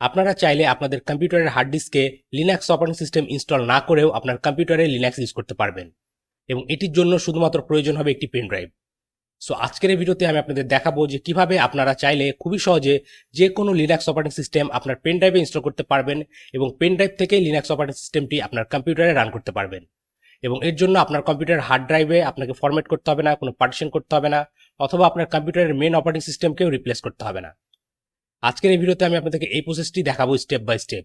আপনারা চাইলে আপনাদের কম্পিউটারের হার্ড ডিস্কে লিনাক্স অপারেটিং সিস্টেম ইনস্টল না করেও আপনার কম্পিউটারে লিনাক্স ইউজ করতে পারবেন এবং এটির জন্য শুধুমাত্র প্রয়োজন হবে একটি পেন ড্রাইভ। সো আজকের এই ভিডিওতে আমি আপনাদের দেখাবো যে কিভাবে আপনারা চাইলে খুবই সহজে যে কোনো লিনাক্স অপারেটিং সিস্টেম আপনার পেন ড্রাইভে ইনস্টল করতে পারবেন এবং পেন ড্রাইভ থেকে লিনাক্স অপারেটিং সিস্টেমটি আপনার কম্পিউটারে রান করতে পারবেন। এবং এর জন্য আপনার কম্পিউটার হার্ড ড্রাইভে আপনাকে ফরম্যাট করতে হবে না, কোনো পার্টিশন করতে হবে না, অথবা আপনার কম্পিউটারের মেন অপারেটিং সিস্টেমকেও রিপ্লেস করতে হবে না। আজকের এই ভিডিওতে আমি আপনাদেরকে এই প্রসেসটি দেখাবো স্টেপ বাই স্টেপ।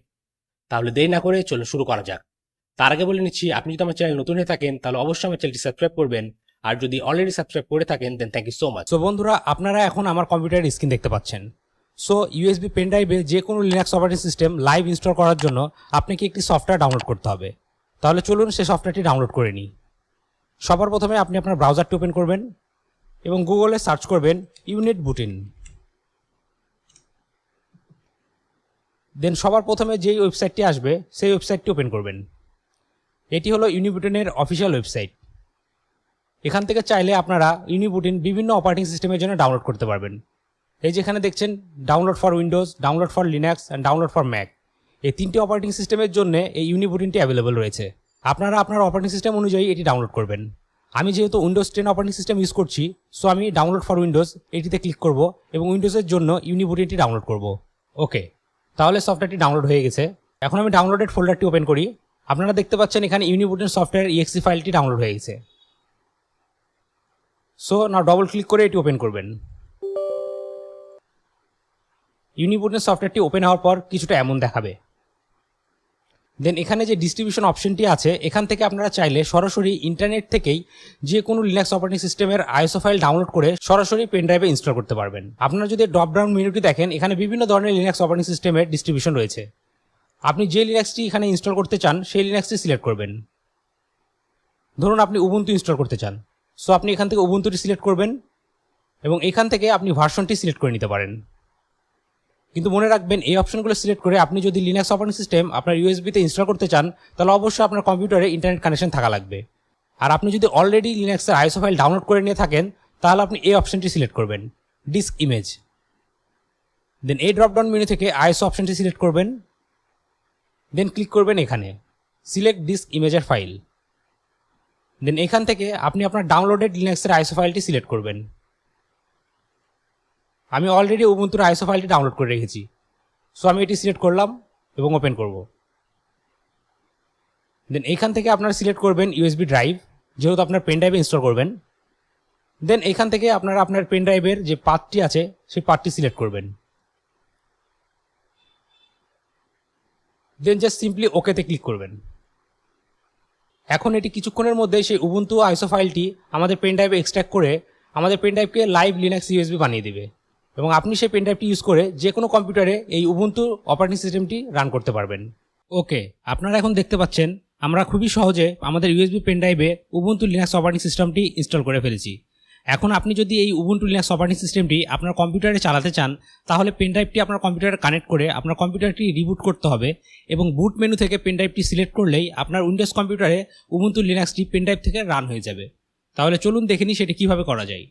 তাহলে দেরি না করে চলুন শুরু করা যাক। তার আগে বলে নিচ্ছি, আপনি যদি আমার চ্যানেল নতুন হয়ে থাকেন তাহলে অবশ্যই আমার চ্যানেলটি সাবস্ক্রাইব করবেন, আর যদি অলরেডি সাবস্ক্রাইব করে থাকেন then thank you so much. So বন্ধুরা, আপনারা এখন আমার কম্পিউটারের স্ক্রিন দেখতে পাচ্ছেন। সো ইউএসবি পেন ড্রাইভে যে কোনো Linux operating system live install করার জন্য আপনাকে একটি সফটওয়্যার ডাউনলোড করতে হবে। তাহলে চলুন সেই সফটওয়্যারটি ডাউনলোড করে নিই। সবার প্রথমে আপনি আপনার ব্রাউজারটি ওপেন করবেন এবং গুগলে সার্চ করবেন UNetBootin। দেন সবার প্রথমে যেই ওয়েবসাইটটি আসবে সেই ওয়েবসাইটটি ওপেন করবেন। এটি হলো UNetBootin-এর অফিসিয়াল ওয়েবসাইট। এখান থেকে চাইলে আপনারা UNetBootin বিভিন্ন অপারেটিং সিস্টেমের জন্য ডাউনলোড করতে পারবেন। এই যেখানে দেখছেন download for Windows, download for Linux and download for Mac, এই তিনটি অপারেটিং সিস্টেমের জন্য এই UNetBootin-টি অ্যাভেলেবল রয়েছে। আপনারা আপনার অপারেটিং সিস্টেম অনুযায়ী এটি ডাউনলোড করবেন। আমি যেহেতু উইন্ডোজ 10 অপারেটিং সিস্টেম ইউজ করছি, সো আমি ডাউনলোড ফর উইন্ডোজ এটিতে ক্লিক করব এবং উইন্ডোজের জন্য UNetBootin-টি ডাউনলোড করব। ওকে, তাহলে সফটওয়্যারটি ডাউনলোড হয়ে গেছে। এখন আমি ডাউনলোডেড ফোল্ডারটি ওপেন করি। আপনারা দেখতে পাচ্ছেন এখানে UNetBootin সফটওয়্যার exe ফাইলটি ডাউনলোড হয়ে গেছে। সো নাও ডবল ক্লিক করে এটি ওপেন করবেন। UNetBootin সফটওয়্যারটি ওপেন হওয়ার পর কিছুটা এমন দেখাবে। দেন এখানে যে ডিস্ট্রিবিউশন অপশনটি আছে, এখান থেকে আপনারা চাইলে সরাসরি ইন্টারনেট থেকেই যে কোনো লিনাক্স অপারেটিং সিস্টেমের আইএসও ফাইল ডাউনলোড করে সরাসরি পেন ড্রাইভে ইনস্টল করতে পারবেন। আপনারা যদি ড্রপ ডাউন মেনুটি দেখেন, এখানে বিভিন্ন ধরনের লিনাক্স অপারেটিং সিস্টেমের ডিস্ট্রিবিউশন রয়েছে। আপনি যে লিনাক্সটি এখানে ইনস্টল করতে চান সেই লিনাক্সটি সিলেক্ট করবেন। ধরুন আপনি উবুন্টু ইনস্টল করতে চান, সো আপনি এখান থেকে উবুন্টুটি সিলেক্ট করবেন এবং এখান থেকে আপনি ভার্সনটি সিলেক্ট করে নিতে পারেন। কিন্তু মনে রাখবেন, এই অপশনগুলো সিলেক্ট করে আপনি যদি লিনাক্স অপারেটিং সিস্টেম আপনার ইউএসবিতে ইনস্টল করতে চান তাহলে অবশ্যই আপনার কম্পিউটারে ইন্টারনেট কানেকশন থাকা লাগবে। আর আপনি যদি অলরেডি লিনাক্সের আইএসও ফাইল ডাউনলোড করে নিয়ে থাকেন তাহলে আপনি এই অপশনটি সিলেক্ট করবেন, ডিস্ক ইমেজ। দেন এই ড্রপডাউন মেনু থেকে আইএসও অপশনটি সিলেক্ট করবেন। দেন ক্লিক করবেন এখানে সিলেক্ট ডিস্ক ইমেজের ফাইল। দেন এখান থেকে আপনি আপনার ডাউনলোডেড লিনাক্সের আইএসও ফাইলটি সিলেক্ট করবেন। আমি অলরেডি উবুন্টুর আইএসও ফাইলটি ডাউনলোড করে রেখেছি, সো আমি এটি সিলেক্ট করলাম এবং ওপেন করব। দেন এখান থেকে আপনারা সিলেক্ট করবেন ইউএসবি ড্রাইভ, যেহেতু আপনার পেন ড্রাইভে ইনস্টল করবেন। দেন এখান থেকে আপনারা আপনার পেন ড্রাইভের যে পাথটি আছে সেই পাথটি সিলেক্ট করবেন। দেন জাস্ট সিম্পলি ওকেতে ক্লিক করবেন। এখন এটি কিছুক্ষণের মধ্যে সেই উবুন্টু আইএসও ফাইলটি আমাদের পেন ড্রাইভে এক্সট্র্যাক্ট করে আমাদের পেন ড্রাইভকে লাইভ লিনাক্স ইউএসবি বানিয়ে দেবে এবং আপনি সেই পেন ড্রাইভটি ইউজ করে যে কোনো কম্পিউটারে এই উবুন্টু অপারেটিং সিস্টেমটি রান করতে পারবেন। ওকে, আপনারা এখন দেখতে পাচ্ছেন আমরা খুবই সহজে আমাদের ইউএসবি পেন ড্রাইভে উবুন্টু লিনাক্স অপারেটিং সিস্টেমটি ইনস্টল করে ফেলেছি। এখন আপনি যদি এই উবুন্টু লিনাক্স অপারেটিং সিস্টেমটি আপনার কম্পিউটারে চালাতে চান তাহলে পেন ড্রাইভটি আপনার কম্পিউটারে কানেক্ট করে আপনার কম্পিউটারটি রিবুট করতে হবে এবং বুট মেনু থেকে পেন ড্রাইভটি সিলেক্ট করলেই আপনার উইন্ডোজ কম্পিউটারে উবুন্টু লিনাক্সটি পেন ড্রাইভ থেকে রান হয়ে যাবে। তাহলে চলুন দেখে নিই সেটা কীভাবে করা যায়।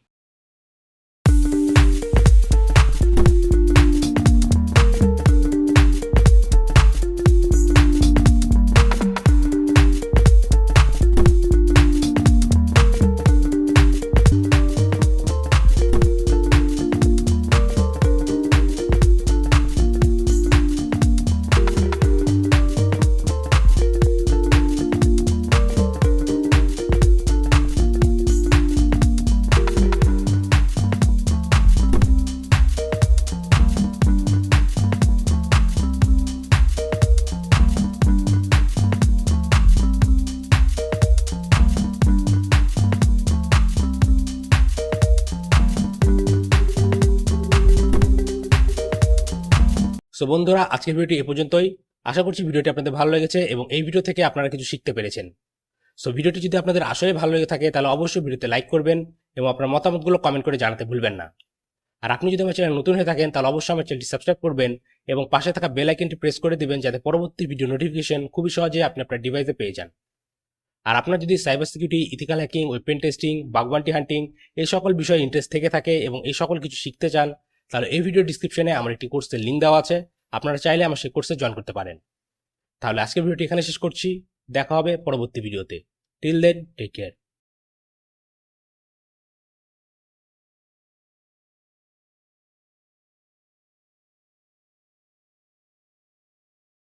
সো বন্ধুরা, আজকের ভিডিওটি এ পর্যন্তই। আশা করছি ভিডিওটি আপনাদের ভালো লেগেছে এবং এই ভিডিও থেকে আপনারা কিছু শিখতে পেরেছেন। সো ভিডিওটি যদি আপনাদের আসলে ভালো লেগে থাকে তাহলে অবশ্যই ভিডিওতে লাইক করবেন এবং আপনার মতামতগুলো কমেন্ট করে জানাতে ভুলবেন না। আর আপনি যদি আমার চ্যানেল নতুন হয়ে থাকেন তাহলে অবশ্যই আমার চ্যানেলটি সাবস্ক্রাইব করবেন এবং পাশে থাকা বেল আইকনটি প্রেস করে দিবেন যাতে পরবর্তী ভিডিও নোটিফিকেশন খুবই সহজে আপনি আপনার ডিভাইসে পেয়ে যান। আর আপনার যদি cyber security, ethical hacking, web pen testing, bug bounty hunting এই সকল বিষয়ে ইন্টারেস্ট থেকে থাকে এবং এই সকল কিছু শিখতে চান তাহলে এই ভিডিও ডিসক্রিপশনে আমার একটি কোর্সের লিঙ্ক দেওয়া আছে, আপনারা চাইলে আমার সেই কোর্সে জয়েন করতে পারেন। তাহলে আজকের ভিডিওটি এখানে শেষ করছি, দেখা হবে পরবর্তী ভিডিওতে। Till then take care.